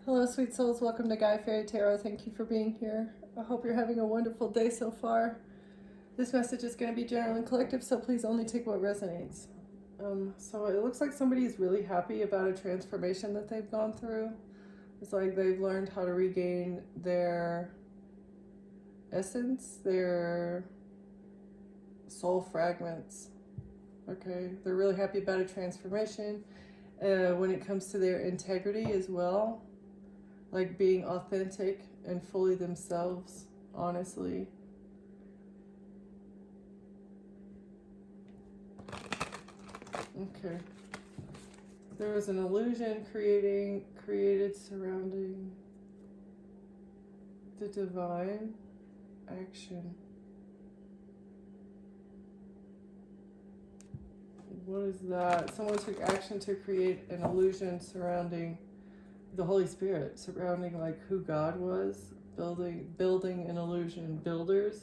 Hello, sweet souls. Welcome to Guy Fairy Tarot. Thank you for being here. I hope you're having a wonderful day so far. This message is going to be general and collective, so please only take what resonates. So it looks like somebody is really happy about a transformation that they've gone through. It's like they've learned how to regain their essence, their soul fragments. Okay, they're really happy about a transformation. When it comes to their integrity as well, like being authentic and fully themselves, honestly. Okay. There was an illusion created surrounding the divine action. What is that? Someone took action to create an illusion surrounding the Holy Spirit, surrounding like who God was, building an illusion. Builders,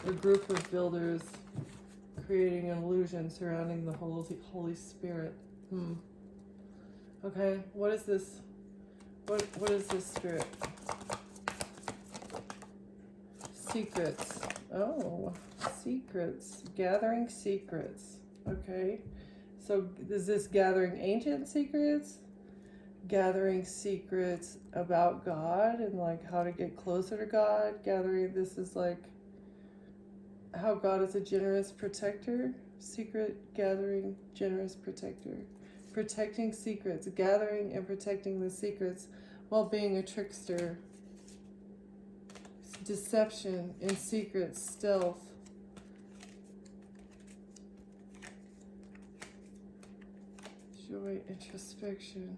a group of builders creating an illusion surrounding the Holy Spirit. Okay, what is this? What is this spirit? Secrets. Oh, secrets. Gathering secrets. Okay. So is this gathering ancient secrets? Gathering secrets about God and like how to get closer to God. This is like how God is a generous protector. Secret gathering, generous protector. Protecting secrets, gathering and protecting the secrets while being a trickster. Deception and secrets, stealth. Joy, introspection.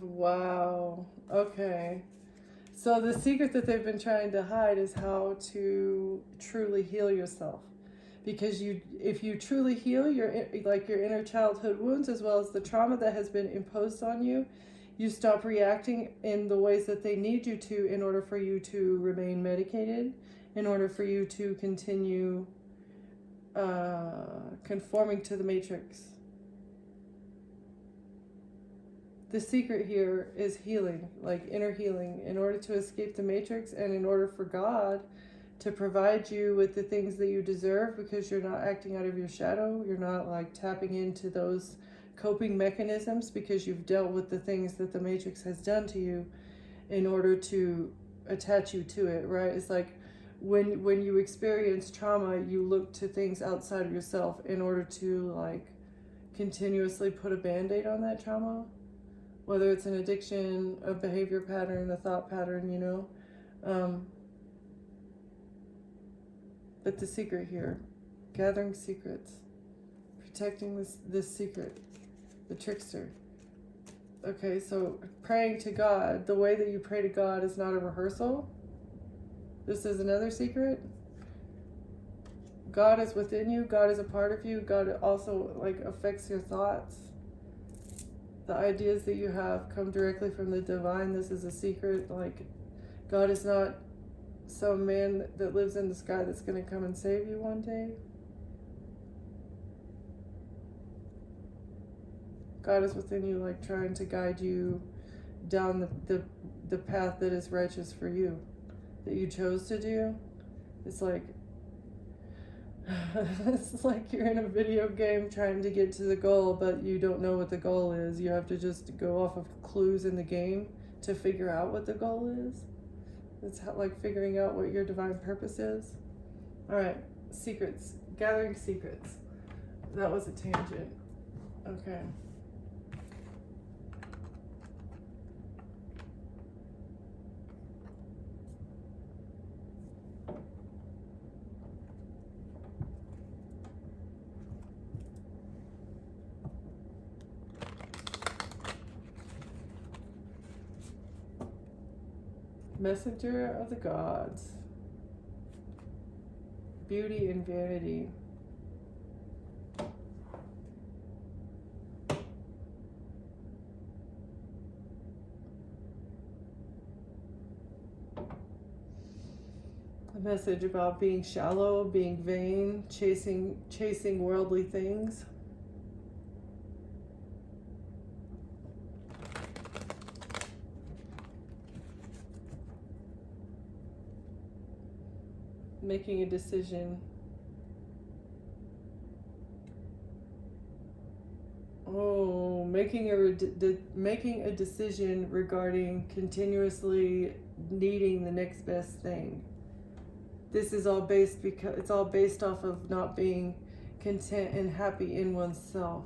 Wow. Okay. So the secret that they've been trying to hide is how to truly heal yourself. Because if you truly heal your inner childhood wounds as well as the trauma that has been imposed on you, you stop reacting in the ways that they need you to in order for you to remain medicated, in order for you to continue conforming to the matrix. The secret here is healing, like inner healing, in order to escape the matrix and in order for God to provide you with the things that you deserve, because you're not acting out of your shadow. You're not like tapping into those coping mechanisms because you've dealt with the things that the matrix has done to you in order to attach you to it, right? It's like when you experience trauma, you look to things outside of yourself in order to like continuously put a band-aid on that trauma. Whether it's an addiction, a behavior pattern, a thought pattern, you know. But the secret here, gathering secrets, protecting this secret, the trickster. Okay, so praying to God, the way that you pray to God is not a rehearsal. This is another secret. God is within you. God is a part of you. God also like affects your thoughts. The ideas that you have come directly from the divine. This is a secret. Like, God is not some man that lives in the sky that's going to come and save you one day. God is within you, like trying to guide you down the path that is righteous for you, that you chose to do. It's like it's like you're in a video game trying to get to the goal, but you don't know what the goal is. You have to just go off of clues in the game to figure out what the goal is. It's like figuring out what your divine purpose is. All right, secrets, gathering secrets. That was a tangent. Okay. Messenger of the gods. Beauty and vanity. message about being shallow, being vain, chasing worldly things. Making a decision. Oh, making a decision regarding continuously needing the next best thing. This is all based off of not being content and happy in oneself.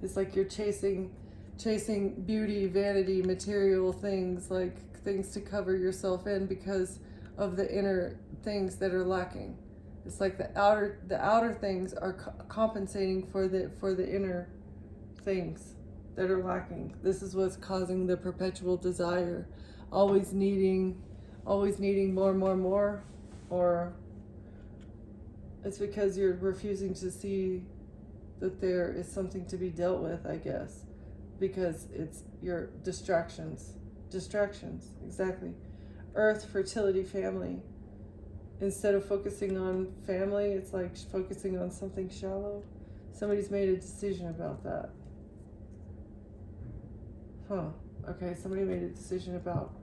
It's like you're chasing beauty, vanity, material things, like things to cover yourself in because of the inner things that are lacking. It's like the outer things are compensating for the inner things that are lacking. This is what's causing the perpetual desire, always needing more, or it's because you're refusing to see that there is something to be dealt with, I guess, because it's your distractions, exactly. Earth, fertility, family. Instead of focusing on family, it's like focusing on something shallow. Somebody's made a decision about that. Okay, somebody made a decision about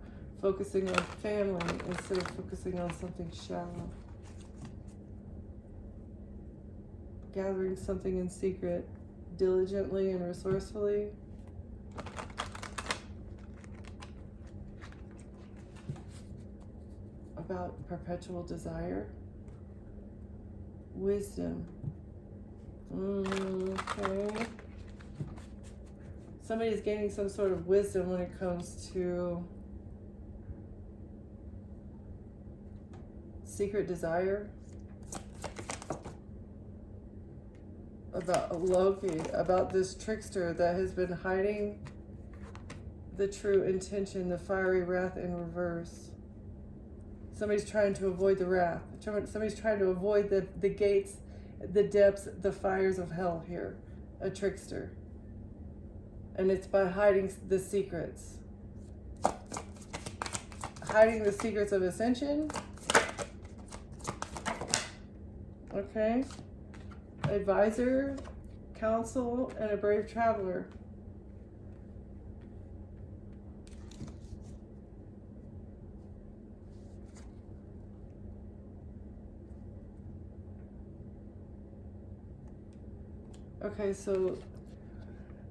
focusing on family instead of focusing on something shallow. Gathering something in secret, diligently and resourcefully. About perpetual desire. Wisdom. Okay. Somebody's gaining some sort of wisdom when it comes to secret desire. About Loki, about this trickster that has been hiding the true intention, the fiery wrath in reverse. Somebody's trying to avoid the wrath. Somebody's trying to avoid the gates, the depths, the fires of hell here. A trickster. And it's by hiding the secrets. Hiding the secrets of ascension. Okay. Advisor, counsel, and a brave traveler. Okay, so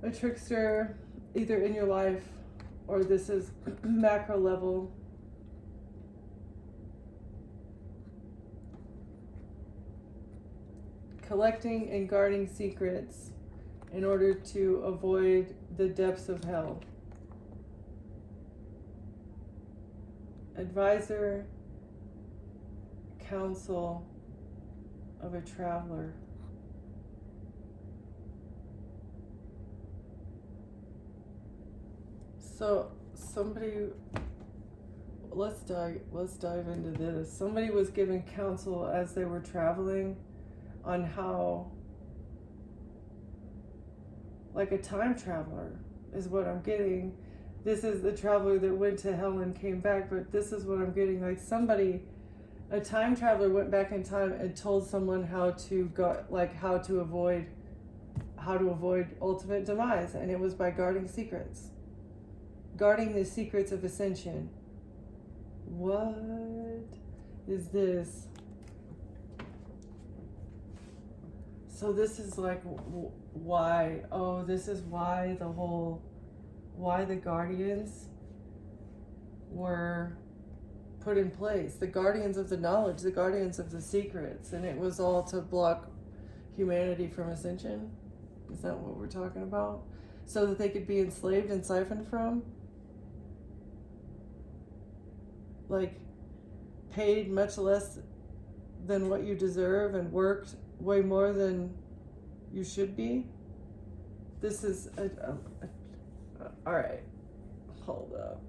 a trickster, either in your life or this is macro level. Collecting and guarding secrets in order to avoid the depths of hell. Advisor, counsel of a traveler. So let's dive into this. Somebody was given counsel as they were traveling on how, like a time traveler is what I'm getting. This is the traveler that went to hell and came back, but this is what I'm getting. Like a time traveler went back in time and told someone how to avoid ultimate demise, and it was by guarding secrets. Guarding the secrets of ascension. What is this? So this is like why? Oh, this is why the guardians were put in place. The guardians of the knowledge, the guardians of the secrets, and it was all to block humanity from ascension. Is that what we're talking about? So that they could be enslaved and siphoned from? Like, paid much less than what you deserve and worked way more than you should be? This is all right, hold up.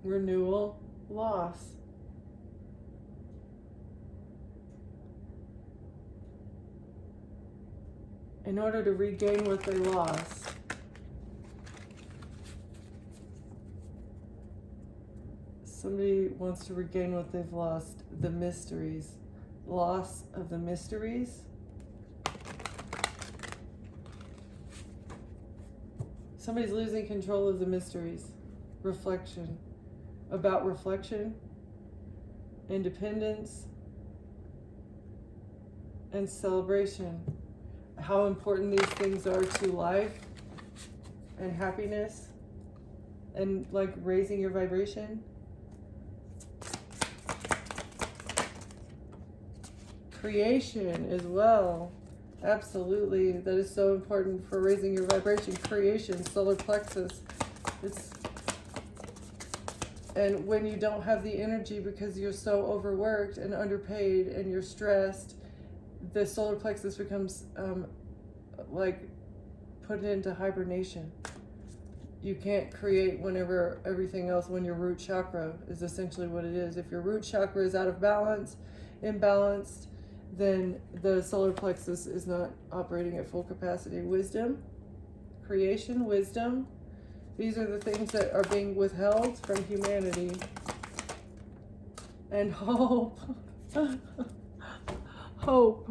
Renewal, loss. in order to regain what they lost. Somebody wants to regain what they've lost, the mysteries. Loss of the mysteries. Somebody's losing control of the mysteries. Reflection. About reflection, independence, and celebration. How important these things are to life and happiness and like raising your vibration. Creation as well. Absolutely. That is so important for raising your vibration. Creation, solar plexus. And when you don't have the energy because you're so overworked and underpaid and you're stressed, the solar plexus becomes like put into hibernation. You can't create whenever everything else, when your root chakra is essentially what it is. If your root chakra is out of balance, imbalanced, then the solar plexus is not operating at full capacity. Wisdom, creation, wisdom. These are the things that are being withheld from humanity. And hope. Hope.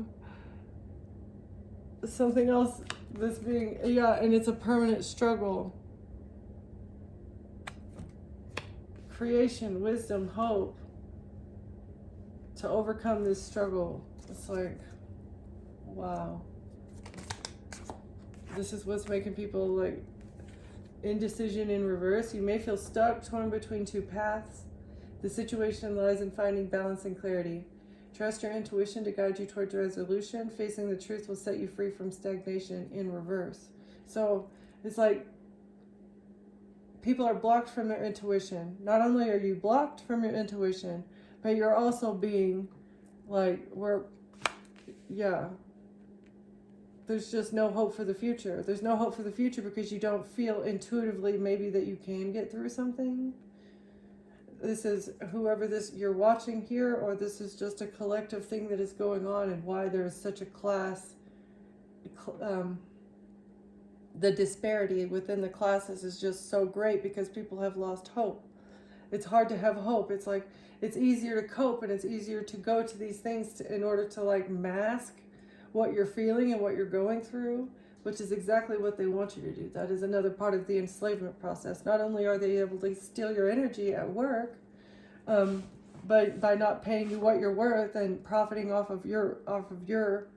Something else that's being, and it's a permanent struggle. Creation, wisdom, hope. To overcome this struggle. It's like, wow. This is what's making people like indecision in reverse. You may feel stuck, torn between two paths. The situation lies in finding balance and clarity. Trust your intuition to guide you towards resolution. Facing the truth will set you free from stagnation in reverse. So it's like people are blocked from their intuition. Not only are you blocked from your intuition, but you're also being like, there's just no hope for the future. There's no hope for the future because you don't feel intuitively maybe that you can get through something. This is whoever you're watching here, or this is just a collective thing that is going on, and why there is such a class, the disparity within the classes is just so great because people have lost hope. It's hard to have hope. It's like, it's easier to cope and it's easier to go to these things in order to like mask what you're feeling and what you're going through, which is exactly what they want you to do. That is another part of the enslavement process. Not only are they able to steal your energy at work, but by not paying you what you're worth and profiting off of your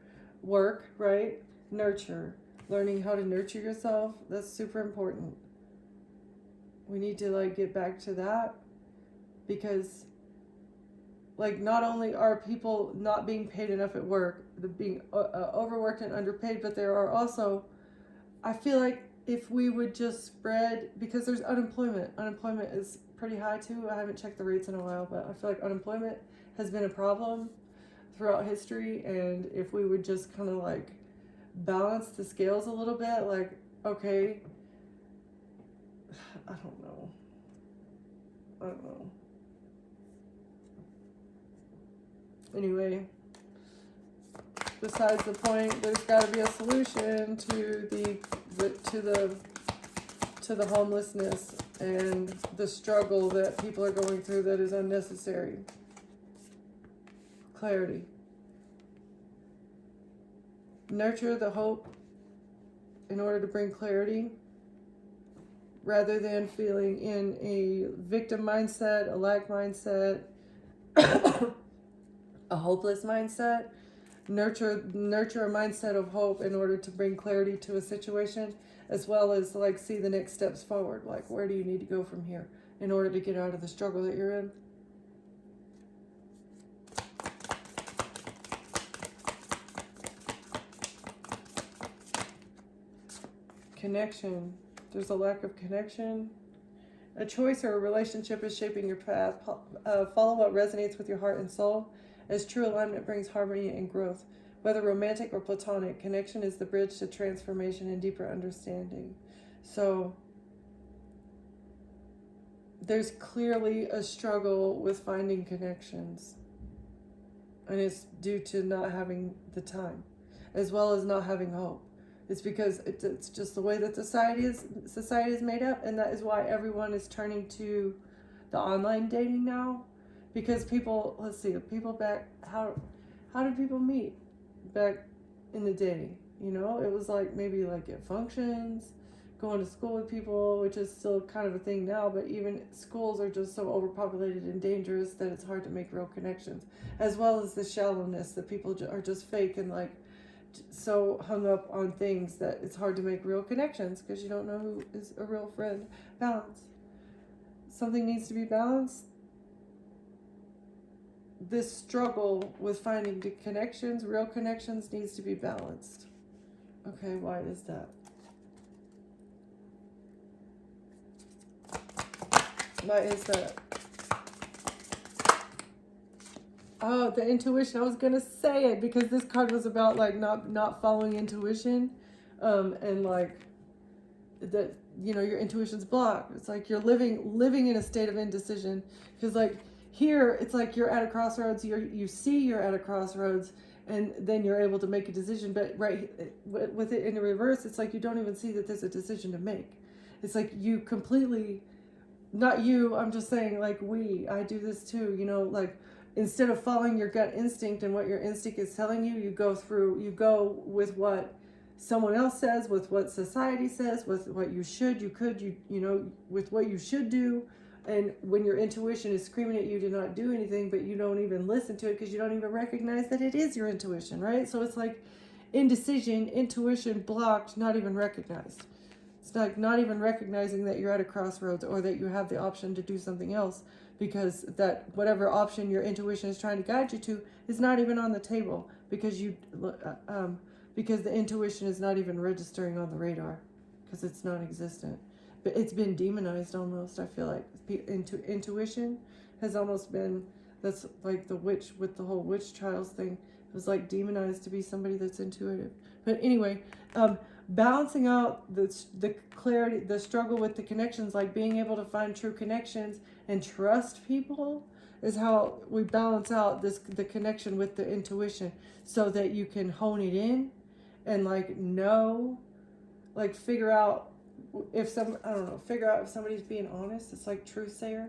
work, right? Nurture. Learning how to nurture yourself, that's super important. We need to like get back to that, because like not only are people not being paid enough at work, they're being overworked and underpaid, but there are also, I feel like if we would just spread, because there's unemployment is pretty high too. I haven't checked the rates in a while, but I feel like unemployment has been a problem throughout history, and if we would just kind of like balance the scales a little bit, like, okay, I don't know. Anyway, besides the point, there's got to be a solution to the homelessness and the struggle that people are going through that is unnecessary. Clarity. Nurture the hope in order to bring clarity, rather than feeling in a victim mindset, a lack mindset, a hopeless mindset. Nurture a mindset of hope in order to bring clarity to a situation, as well as like see the next steps forward. Like, where do you need to go from here in order to get out of the struggle that you're in? Connection. There's a lack of connection. A choice or a relationship is shaping your path. Follow what resonates with your heart and soul, as true alignment brings harmony and growth. Whether romantic or platonic, connection is the bridge to transformation and deeper understanding. So there's clearly a struggle with finding connections, and it's due to not having the time, as well as not having hope. It's because it's just the way that society is made up, and that is why everyone is turning to the online dating now. Because people, let's see, people back, how did people meet back in the day? You know, it was like maybe like at functions, going to school with people, which is still kind of a thing now, but even schools are just so overpopulated and dangerous that it's hard to make real connections, as well as the shallowness that people are just fake and like so hung up on things that it's hard to make real connections because you don't know who is a real friend. Balance. Something needs to be balanced. This struggle with finding the connections, real connections, needs to be balanced. Okay, why is that? Why is that? Oh, the intuition. I was gonna say it because this card was about like not following intuition, and like that, you know, your intuition's blocked. It's like you're living in a state of indecision because like here it's like you're at a crossroads. You see you're at a crossroads, and then you're able to make a decision. But right with it in the reverse, it's like you don't even see that there's a decision to make. It's like you completely, not you. I'm just saying like I do this too. You know, like. Instead of following your gut instinct and what your instinct is telling you, you go with what someone else says, with what society says, with what you should, you know, with what you should do. And when your intuition is screaming at you to not do anything, but you don't even listen to it because you don't even recognize that it is your intuition, right? So it's like indecision, intuition blocked, not even recognized. It's like not even recognizing that you're at a crossroads or that you have the option to do something else, because that whatever option your intuition is trying to guide you to is not even on the table because because the intuition is not even registering on the radar because it's non-existent. But it's been demonized almost. I feel like intuition has almost been, that's like the witch with the whole witch trials thing. It was like demonized to be somebody that's intuitive. But anyway, balancing out the clarity, the struggle with the connections, like being able to find true connections and trust people, is how we balance out the connection with the intuition, so that you can hone it in and like know, like figure out if somebody's being honest. It's like truth sayer.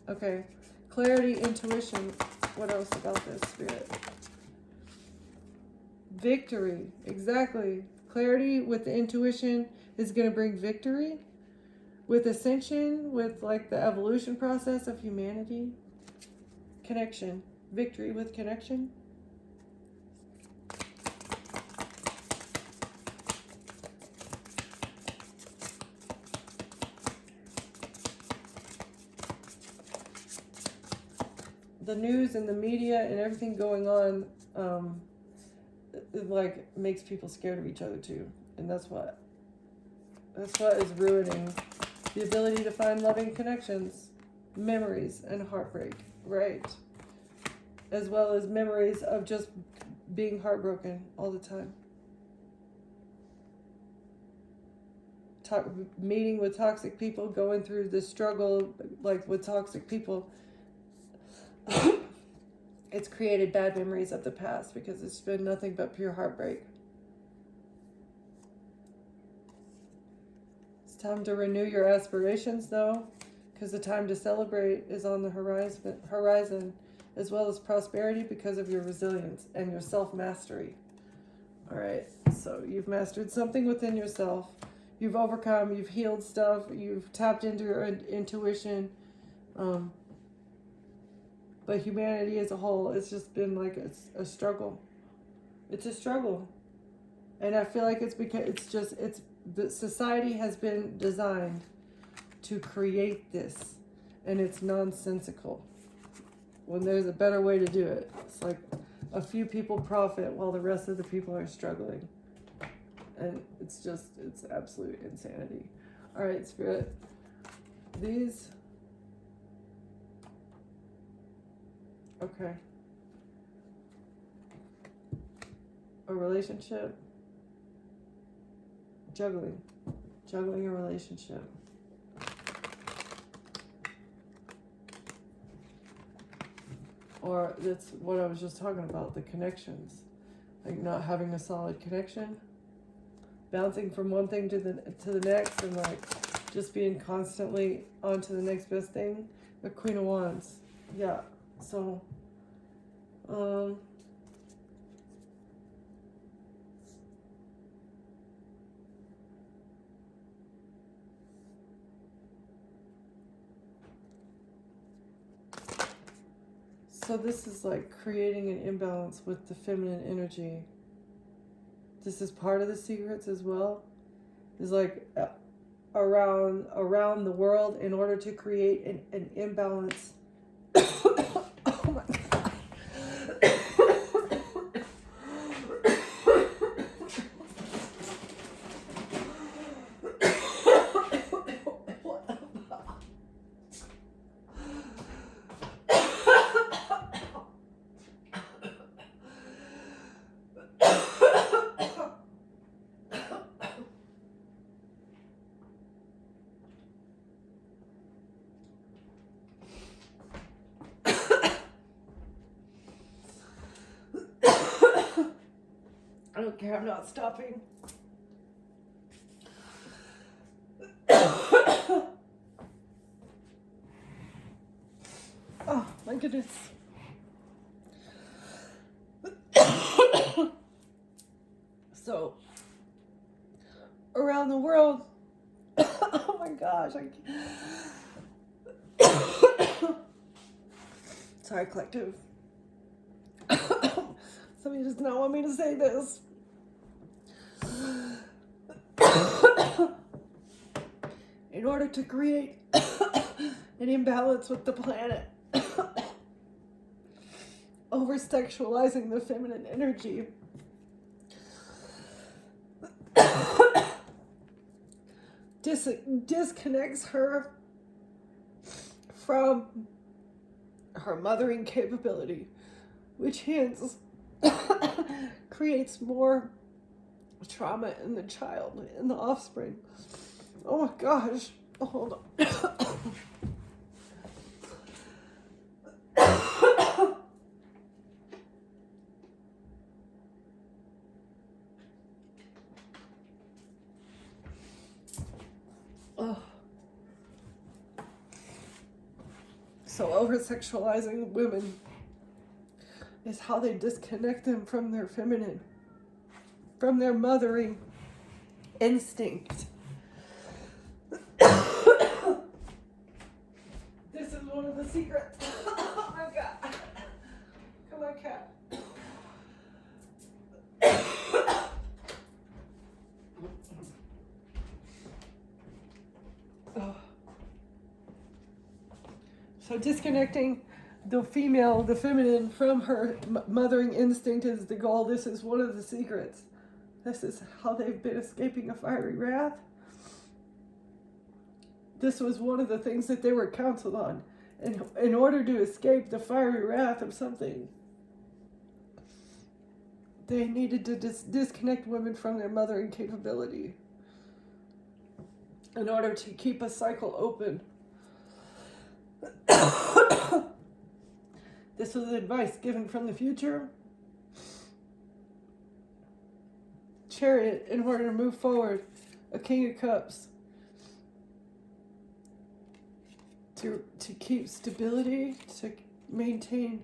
Okay, clarity, intuition. What else about this, Spirit? Victory, exactly. Clarity with the intuition is going to bring victory. With ascension, with like the evolution process of humanity, connection, victory with connection. The news and the media and everything going on, it like makes people scared of each other too, and that's what is ruining the ability to find loving connections, memories, and heartbreak, right? As well as memories of just being heartbroken all the time. Meeting with toxic people, going through the struggle like with toxic people. It's created bad memories of the past because it's been nothing but pure heartbreak. Time to renew your aspirations, though, because the time to celebrate is on the horizon, as well as prosperity because of your resilience and your self-mastery. All right, so you've mastered something within yourself. You've overcome, you've healed stuff, you've tapped into your intuition. But humanity as a whole, it's just been like a struggle. It's a struggle. And I feel like it's because the society has been designed to create this, and it's nonsensical when there's a better way to do it. It's like a few people profit while the rest of the people are struggling, and it's absolute insanity. All right, Spirit, these, okay, a relationship. Juggling a relationship. Or that's what I was just talking about, the connections. Like not having a solid connection. bouncing from one thing to the next, and like just being constantly on to the next best thing. The Queen of Wands. Yeah. So so this is like creating an imbalance with the feminine energy. This is part of the secrets as well. Is like around the world in order to create an imbalance. Oh my God. I don't care, I'm not stopping. Oh my goodness. So, around the world, oh my gosh, sorry, collective. Somebody does not want me to say this. In order to create an imbalance with the planet, over-sexualizing the feminine energy, disconnects her from her mothering capability, which hence creates more trauma in the child, in the offspring. Oh my gosh. Oh, hold on. Oh. So over-sexualizing women is how they disconnect them from their feminine, from their mothering instinct. This is one of the secrets. Oh my God. Come on, cat. Oh. So disconnecting the female, the feminine, from her mothering instinct is the goal. This is one of the secrets. This is how they've been escaping a fiery wrath. This was one of the things that they were counseled on. And in order to escape the fiery wrath of something, they needed to disconnect women from their mothering capability in order to keep a cycle open. This was advice given from the future. Chariot, in order to move forward. A King of Cups. To keep stability, to maintain.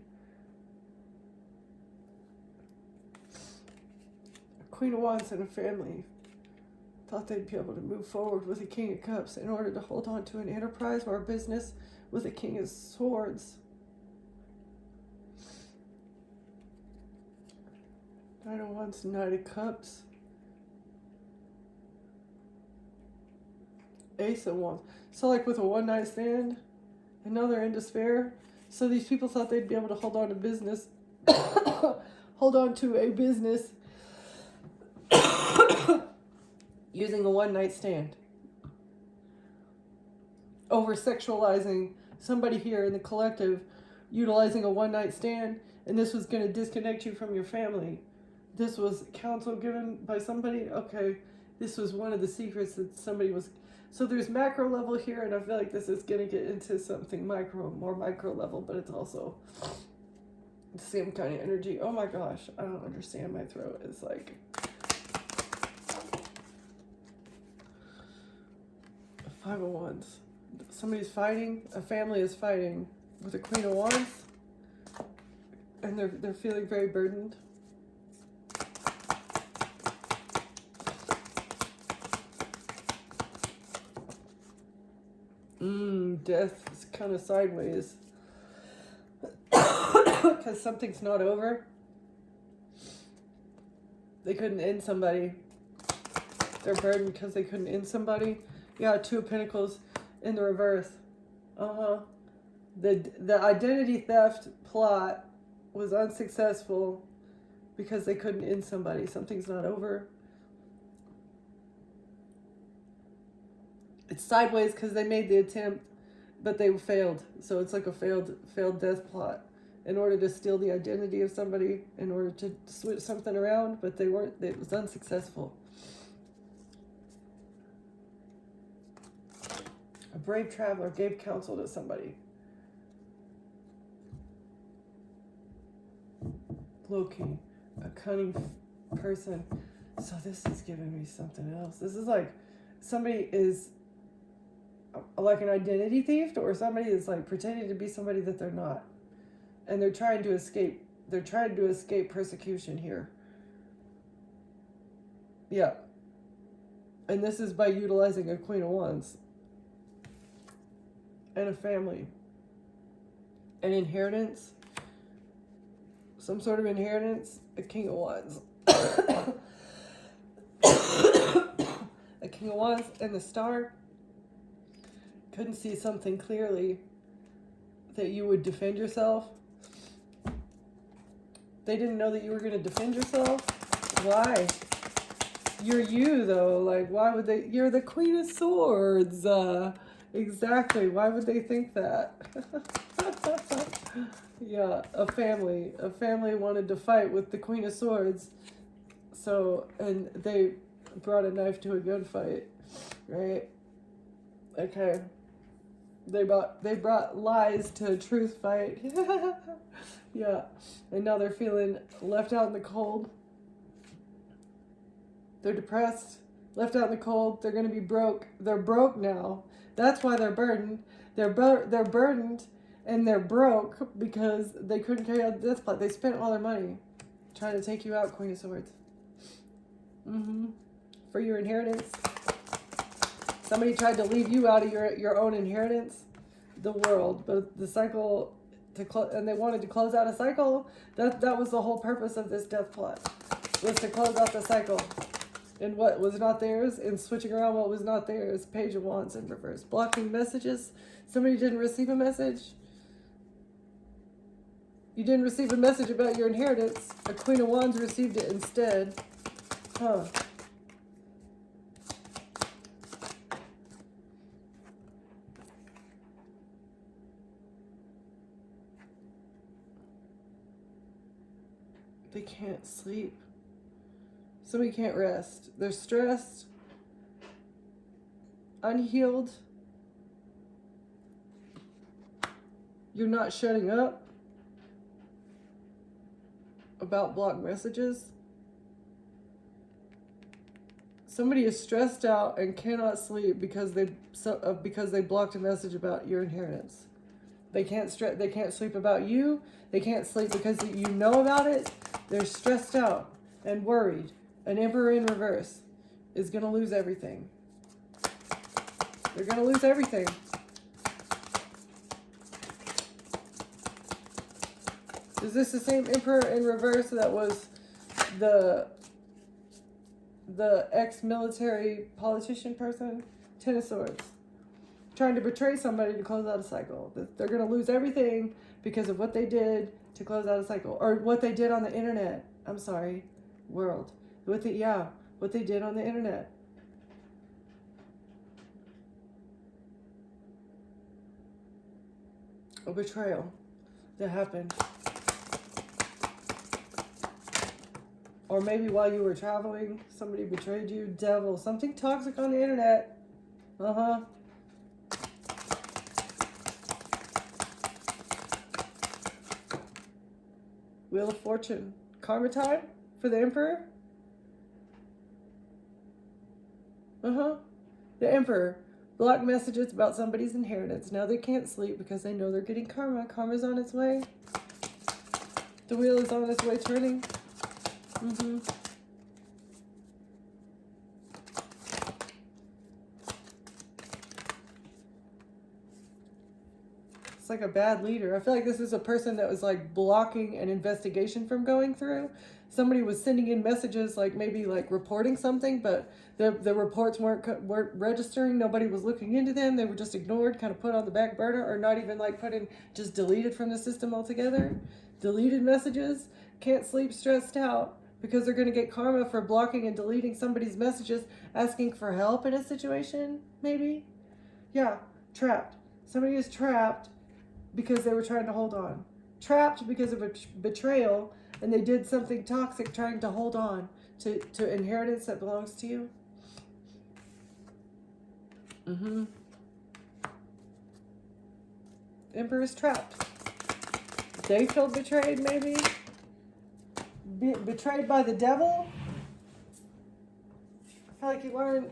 A Queen of Wands and a family. Thought they'd be able to move forward with a King of Cups in order to hold on to an enterprise or a business with a King of Swords. Knight of Wands, Knight of Cups. Ace of Wands. So like with a one night stand, and now they're in despair. So these people thought they'd be able to hold on to business, hold on to a business using a one night stand. Over sexualizing somebody here in the collective, utilizing a one night stand, and this was going to disconnect you from your family. This was counsel given by somebody. Okay, this was one of the secrets that somebody was. So there's macro level here, and I feel like this is going to get into something more micro level, but it's also the same kind of energy. Oh my gosh, I don't understand. My throat is like, Five of Wands. Somebody's fighting. A family is fighting with the Queen of Wands, and they're feeling very burdened. Death is kind of sideways because something's not over. They couldn't end somebody. They're burdened because they couldn't end somebody. Yeah, Two of Pentacles in the reverse. The identity theft plot was unsuccessful because they couldn't end somebody. Something's not over. It's sideways because they made the attempt, but they failed. So it's like a failed death plot in order to steal the identity of somebody, in order to switch something around, but they weren't. It was unsuccessful. A brave traveler gave counsel to somebody. Low-key, a cunning person. So this is giving me something else. This is like somebody is like an identity thief, or somebody is like pretending to be somebody that they're not. And they're trying to escape. They're trying to escape persecution here. Yeah. And this is by utilizing a Queen of Wands. And a family. An inheritance. Some sort of inheritance. A King of Wands. A King of Wands and the Star. Couldn't see something clearly that you would defend yourself. They didn't know that you were going to defend yourself. Why? You're you, though. Like, why would they? You're the Queen of Swords. Exactly. Why would they think that? Yeah, a family. A family wanted to fight with the Queen of Swords. So, and they brought a knife to a gunfight. Right? Okay. They brought lies to a truth fight. Yeah. And now they're feeling left out in the cold. They're depressed, left out in the cold. They're going to be broke. They're broke now. That's why they're burdened. They're burdened and they're broke because they couldn't carry out the death plot. They spent all their money trying to take you out, Queen of Swords. For your inheritance. Somebody tried to leave you out of your own inheritance, the world, but the cycle and they wanted to close out a cycle. That was the whole purpose of this death plot, was to close out the cycle. And what was not theirs, and switching around what was not theirs. Page of Wands in reverse. Blocking messages. Somebody didn't receive a message. You didn't receive a message about your inheritance. A Queen of Wands received it instead. They can't sleep. Somebody can't rest. They're stressed, unhealed. You're not shutting up about blocked messages. Somebody is stressed out and cannot sleep because they blocked a message about your inheritance. They can't sleep about you. They can't sleep because you know about it. They're stressed out and worried. An Emperor in reverse is going to lose everything. They're going to lose everything. Is this the same Emperor in reverse that was the ex-military politician person? Ten of Swords. Trying to betray somebody to close out a cycle. They're going to lose everything because of what they did to close out a cycle. Or what they did on the internet. I'm sorry. World. What they did on the internet. A betrayal that happened. Or maybe while you were traveling, somebody betrayed you. Devil. Something toxic on the internet. Wheel of Fortune. Karma time for the Emperor. The Emperor. Block messages about somebody's inheritance. Now they can't sleep because they know they're getting karma. Karma's on its way. The wheel is on its way turning. It's like a bad leader. I feel like this is a person that was like blocking an investigation from going through. Somebody was sending in messages, like maybe like reporting something, but the reports weren't registering. Nobody was looking into them. They were just ignored, kind of put on the back burner, or not even like put in, just deleted from the system altogether. Deleted messages. Can't sleep, stressed out because they're going to get karma for blocking and deleting somebody's messages, asking for help in a situation, maybe. Yeah, trapped. Somebody is trapped because they were trying to hold on. Trapped because of a betrayal, and they did something toxic trying to hold on to inheritance that belongs to you. Emperor is trapped. They feel betrayed, maybe. Betrayed by the devil. I feel like you learn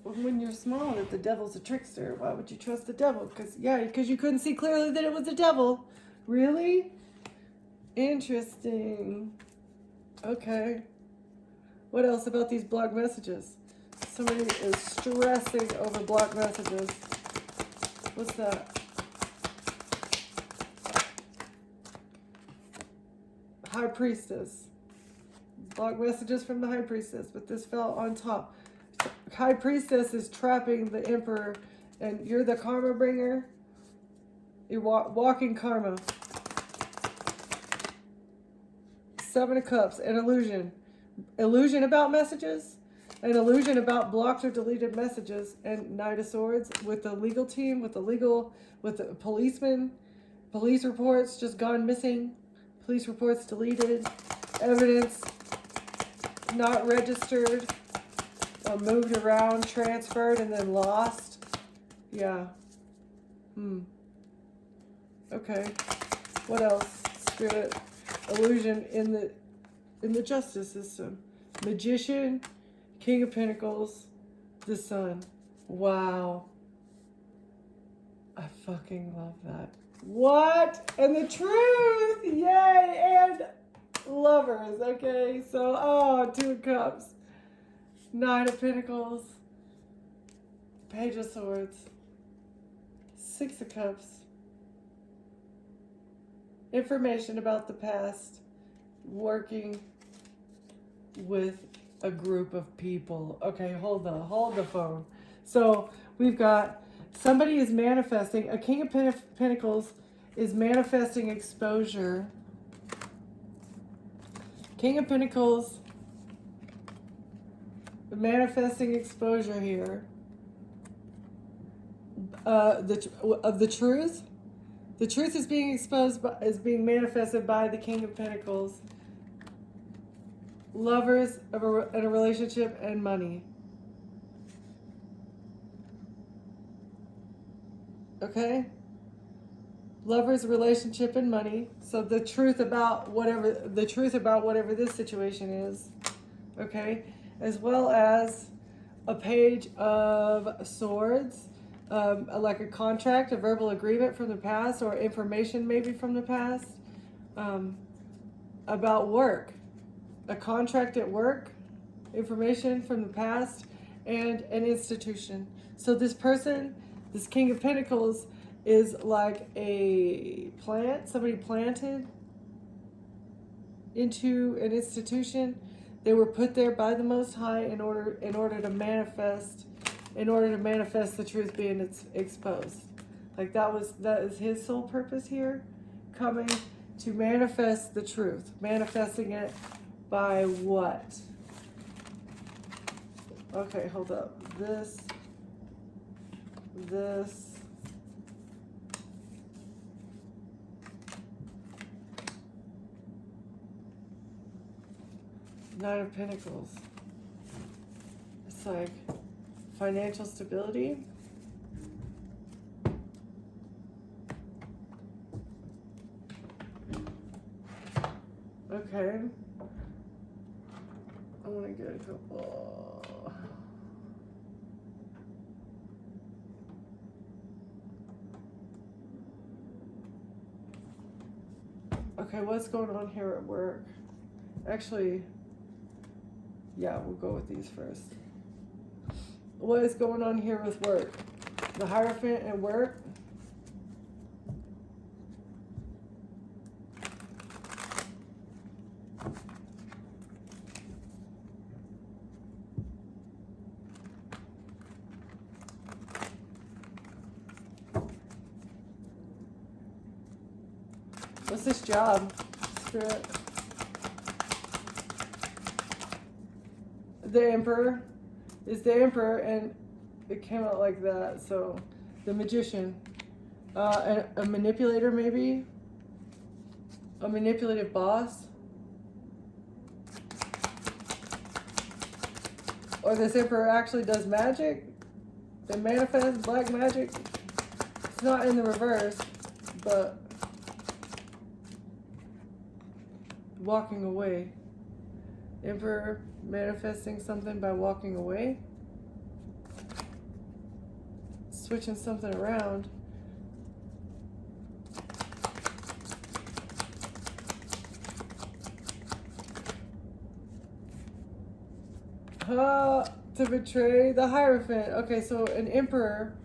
when you're small that the devil's a trickster. Why would you trust the devil? Because you couldn't see clearly that it was the devil. Really? Interesting. Okay. What else about these blocked messages? Somebody is stressing over blocked messages. What's that? High Priestess. Blocked messages from the High Priestess, but this fell on top. High Priestess is trapping the Emperor, and you're the karma bringer. You're walking karma. Seven of Cups, an illusion. Illusion about messages, an illusion about blocked or deleted messages, and Knight of Swords with the legal team, with the policeman. Police reports just gone missing. Police reports deleted. Evidence not registered. Moved around, transferred, and then lost. Yeah. Okay. What else? Spirit. Illusion in the justice system. Magician, King of Pentacles, the Sun. Wow. I fucking love that. What? And the truth! Yay! And Lovers. Okay, so, Two of Cups. Nine of Pentacles. Page of Swords. Six of Cups. Information about the past. Working with a group of people. Okay, hold the phone. So we've got somebody is manifesting. A King of Pentacles is manifesting exposure. King of Pentacles manifesting exposure here. Of the truth. The truth is being exposed, is being manifested by the King of Pentacles. Lovers in a relationship and money. Okay? Lovers, relationship, and money. So the truth about whatever this situation is. Okay? As well as a Page of Swords. Like a contract, a verbal agreement from the past, or information maybe from the past. About work. A contract at work, information from the past, and an institution. So this person, this King of Pentacles, is like a plant, somebody planted into an institution. They were put there by the Most High in order to manifest the truth being exposed. Like that is his sole purpose here, coming to manifest the truth, manifesting it by what? Okay, hold up. This. Nine of Pentacles. It's like financial stability. Okay. I want to get a couple. Okay, what's going on here at work? Actually, yeah, we'll go with these first. What is going on here with work? The Hierophant and work. What's this job, Spirit? The Emperor is the Emperor, and it came out like that. So, the Magician, a manipulator, maybe a manipulative boss, or this Emperor actually does magic and manifests black magic. It's not in the reverse, but walking away. Emperor manifesting something by walking away. Switching something around. To betray the Hierophant. Okay, so an Emperor,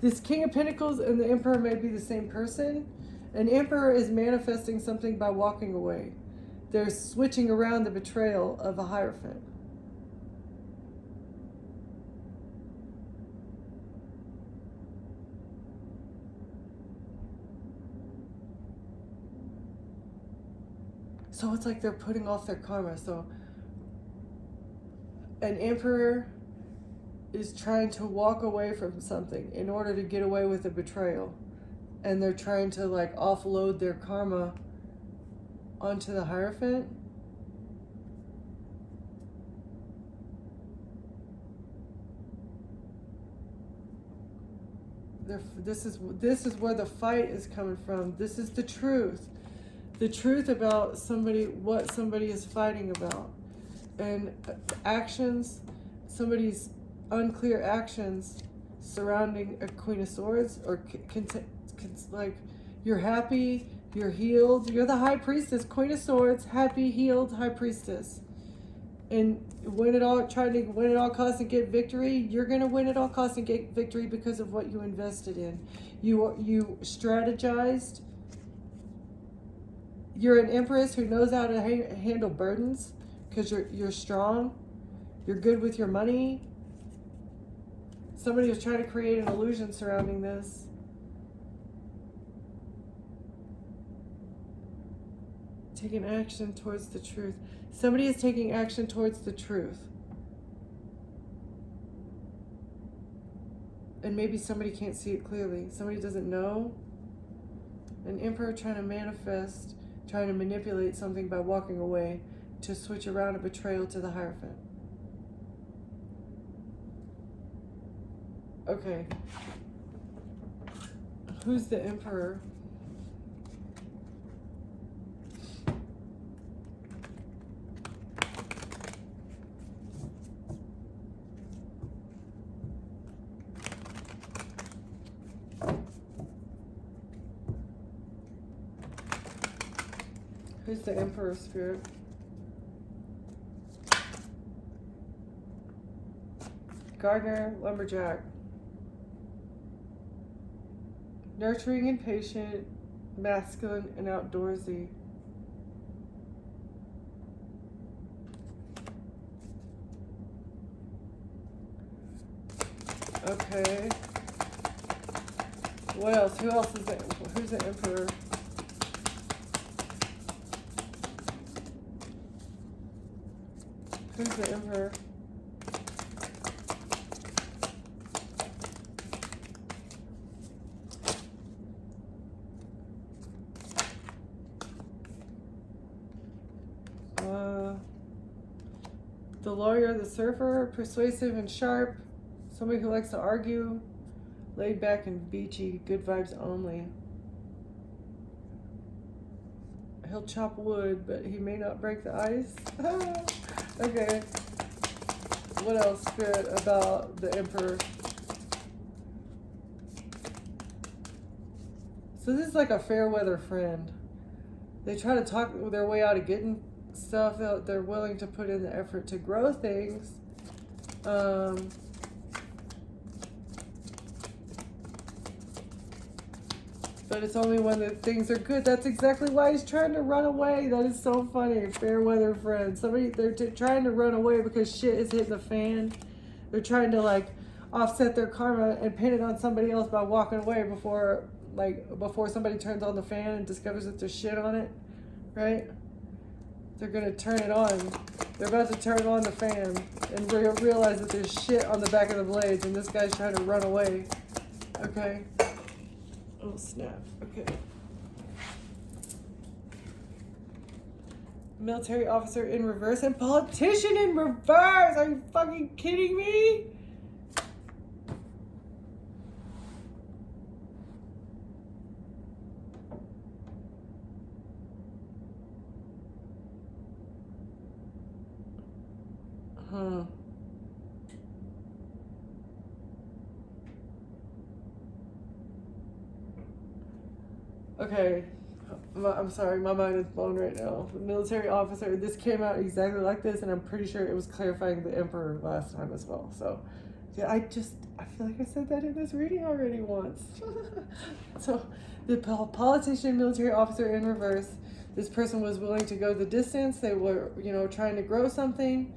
this King of Pentacles and the Emperor may be the same person. An Emperor is manifesting something by walking away. They're switching around the betrayal of a Hierophant. So it's like they're putting off their karma. So an Emperor is trying to walk away from something in order to get away with a betrayal. And they're trying to like offload their karma onto the Hierophant. This is where the fight is coming from. This is the truth. The truth about somebody, what somebody is fighting about. And actions, somebody's unclear actions surrounding a Queen of Swords, or like you're happy, you're healed, you're the High Priestess, Queen of Swords, happy, healed High Priestess. And trying to win at all costs and get victory, you're going to win at all costs and get victory because of what you invested in. You strategized. You're an Empress who knows how to handle burdens because you're strong. You're good with your money. Somebody was trying to create an illusion surrounding this. Taking action towards the truth. Somebody is taking action towards the truth. And maybe somebody can't see it clearly. Somebody doesn't know. An Emperor trying to manifest, trying to manipulate something by walking away to switch around a betrayal to the Hierophant. Okay. Who's the Emperor? Who's the Emperor, Spirit? Gardener, Lumberjack. Nurturing and patient, masculine and outdoorsy. Okay. What else? Who else is it? Who's the Emperor? Who's the Emperor? The lawyer, the surfer, persuasive and sharp, somebody who likes to argue, laid back and beachy, good vibes only. He'll chop wood, but he may not break the ice. Okay. What else, Spirit, about the Emperor? So this is like a fair weather friend. They try to talk their way out of getting stuff. They're willing to put in the effort to grow things. But it's only when the things are good. That's exactly why he's trying to run away. That is so funny. Fair weather friend. They're trying to run away because shit is hitting the fan. They're trying to like offset their karma and pin it on somebody else by walking away before somebody turns on the fan and discovers that there's shit on it, right? They're gonna turn it on. They're about to turn on the fan and realize that there's shit on the back of the blades, and this guy's trying to run away. Okay. Oh snap. Okay. Military officer in reverse and politician in reverse. Are you fucking kidding me? Huh. Okay. I'm sorry, my mind is blown right now. The military officer, this came out exactly like this, and I'm pretty sure it was clarifying the emperor last time as well. So, yeah, I feel like I said that in this reading already once. So, the politician, military officer in reverse, this person was willing to go the distance. They were, trying to grow something,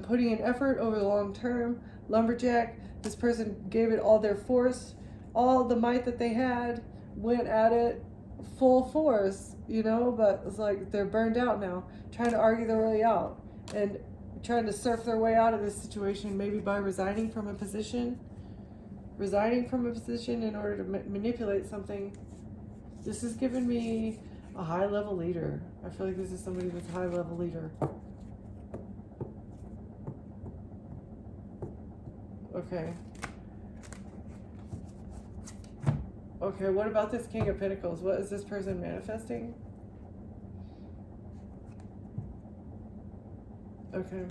putting in effort over the long term. Lumberjack, this person gave it all their force, all the might that they had, went at it full force, but it's like they're burned out now, trying to argue their way out and trying to surf their way out of this situation, maybe by resigning from a position in order to manipulate something. This is giving me a high-level leader. I feel like this is somebody that's a high-level leader. Okay, what about this King of Pentacles? What is this person manifesting? Okay.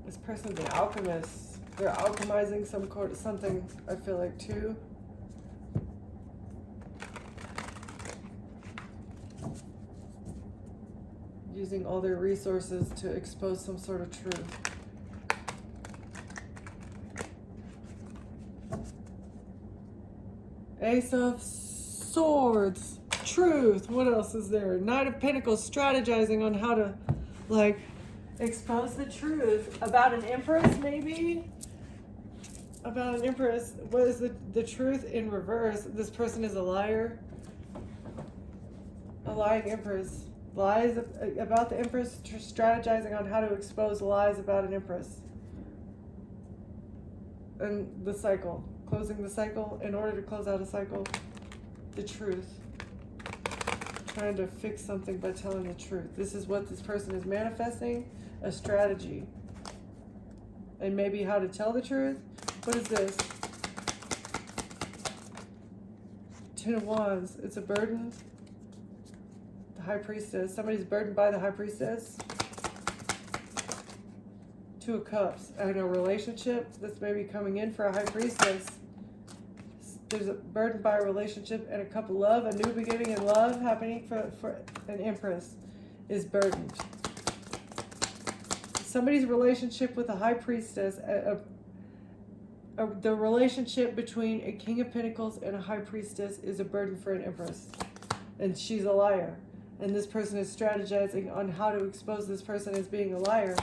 This person's an alchemist. They're alchemizing something, I feel like, too. Using all their resources to expose some sort of truth. Ace of Swords, truth. What else is there? Knight of Pentacles, strategizing on how to, expose the truth about an empress, maybe? About an empress. What is the truth in reverse? This person is a liar. A lying empress. Lies about the empress, strategizing on how to expose lies about an empress. And the cycle. Closing the cycle in order to close out a cycle. The truth. Trying to fix something by telling the truth. This is what this person is manifesting. A strategy. And maybe how to tell the truth. What is this? Ten of Wands. It's a burden. High Priestess. Somebody's burdened by the High Priestess. Two of Cups. And a relationship that's maybe coming in for a High Priestess. There's a burden by a relationship and a cup of love. A new beginning in love happening for an Empress is burdened. Somebody's relationship with a High Priestess, the relationship between a King of Pentacles and a High Priestess is a burden for an Empress. And she's a liar. And this person is strategizing on how to expose this person as being a liar.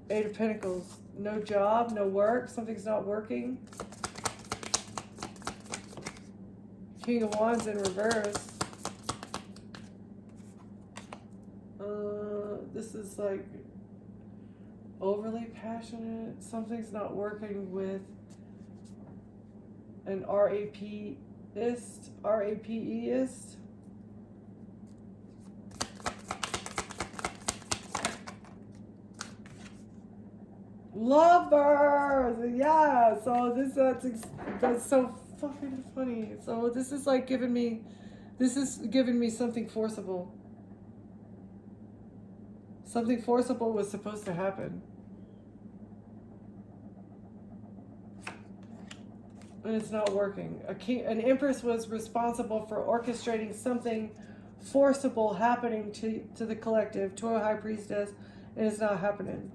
Eight of Pentacles. No job, no work. Something's not working. King of Wands in reverse. This is like overly passionate. Something's not working with an RAPeist. Lovers, yeah. So that's so fucking funny. So this is like giving me This is giving me something forcible. Something forcible was supposed to happen. And it's not working. An empress was responsible for orchestrating something forcible happening to the collective, to a high priestess, and it's not happening.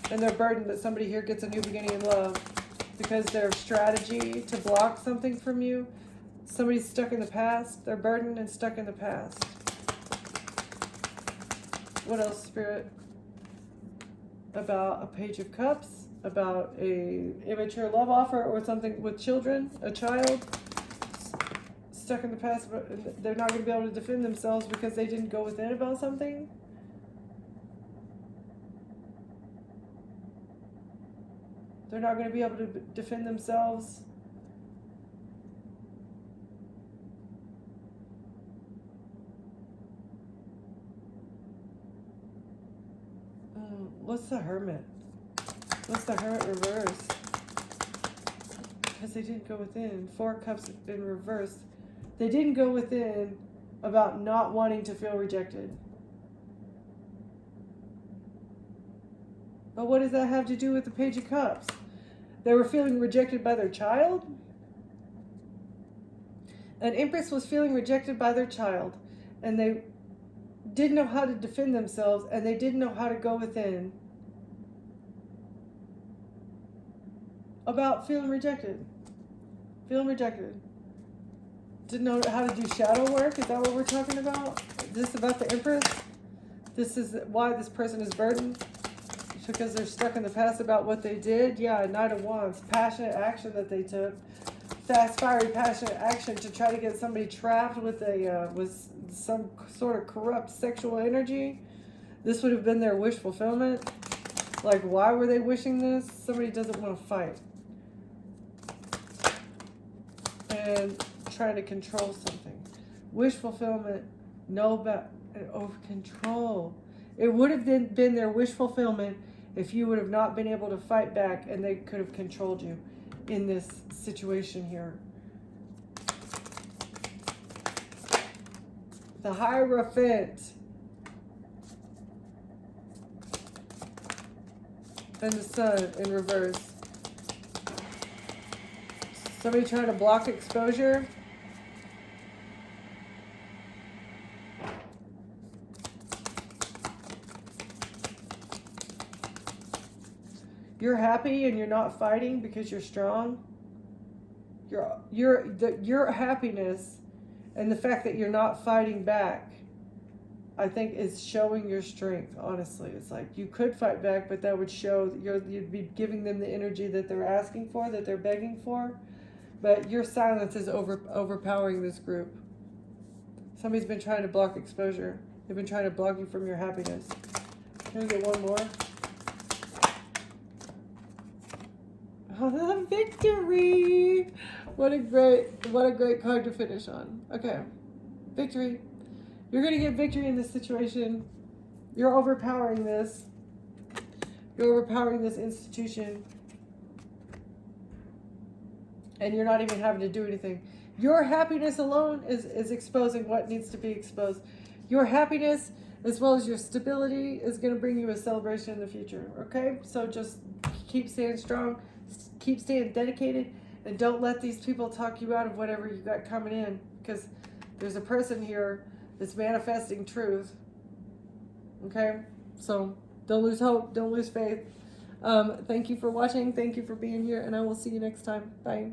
And they're burdened that somebody here gets a new beginning in love because their strategy to block something from you, somebody's stuck in the past, they're burdened and stuck in the past. What else, Spirit? About a Page of Cups, about a immature love offer or something with children, a child stuck in the past, but they're not going to be able to defend themselves because they didn't go within about something. They're not going to be able to defend themselves. What's the Hermit? What's the Hermit reverse? Because they didn't go within. 4 Cups in reverse. They didn't go within about not wanting to feel rejected. But what does that have to do with the Page of Cups? They were feeling rejected by their child? An Empress was feeling rejected by their child, and they didn't know how to defend themselves, and they didn't know how to go within about feeling rejected. Feeling rejected. Didn't know how to do shadow work. Is that what we're talking about? Is this about the Empress? This is why this person is burdened? Because they're stuck in the past about what they did? Yeah, Knight of Wands. Passionate action that they took. Fast, fiery, passionate action to try to get somebody trapped with some sort of corrupt sexual energy. This would have been their wish fulfillment. Like, why were they wishing this? Somebody doesn't want to fight. And trying to control something. Wish fulfillment, over control. It would have been their wish fulfillment if you would have not been able to fight back and they could have controlled you in this situation here. The Hierophant and the Sun in reverse. Somebody trying to block exposure. You're happy and you're not fighting because you're strong. Your happiness and the fact that you're not fighting back, I think, is showing your strength. Honestly, it's like you could fight back, but that would show that you'd be giving them the energy that they're asking for, that they're begging for. But your silence is overpowering this group. Somebody's been trying to block exposure. They've been trying to block you from your happiness. Can we get one more? Oh, victory! What a great card to finish on. Okay, victory. You're gonna get victory in this situation. You're overpowering this. You're overpowering this institution. And you're not even having to do anything. Your happiness alone is exposing what needs to be exposed. Your happiness, as well as your stability, is going to bring you a celebration in the future. Okay? So just keep staying strong. Keep staying dedicated. And don't let these people talk you out of whatever you got coming in. Because there's a person here that's manifesting truth. Okay? So don't lose hope. Don't lose faith. Thank you for watching. Thank you for being here. And I will see you next time. Bye.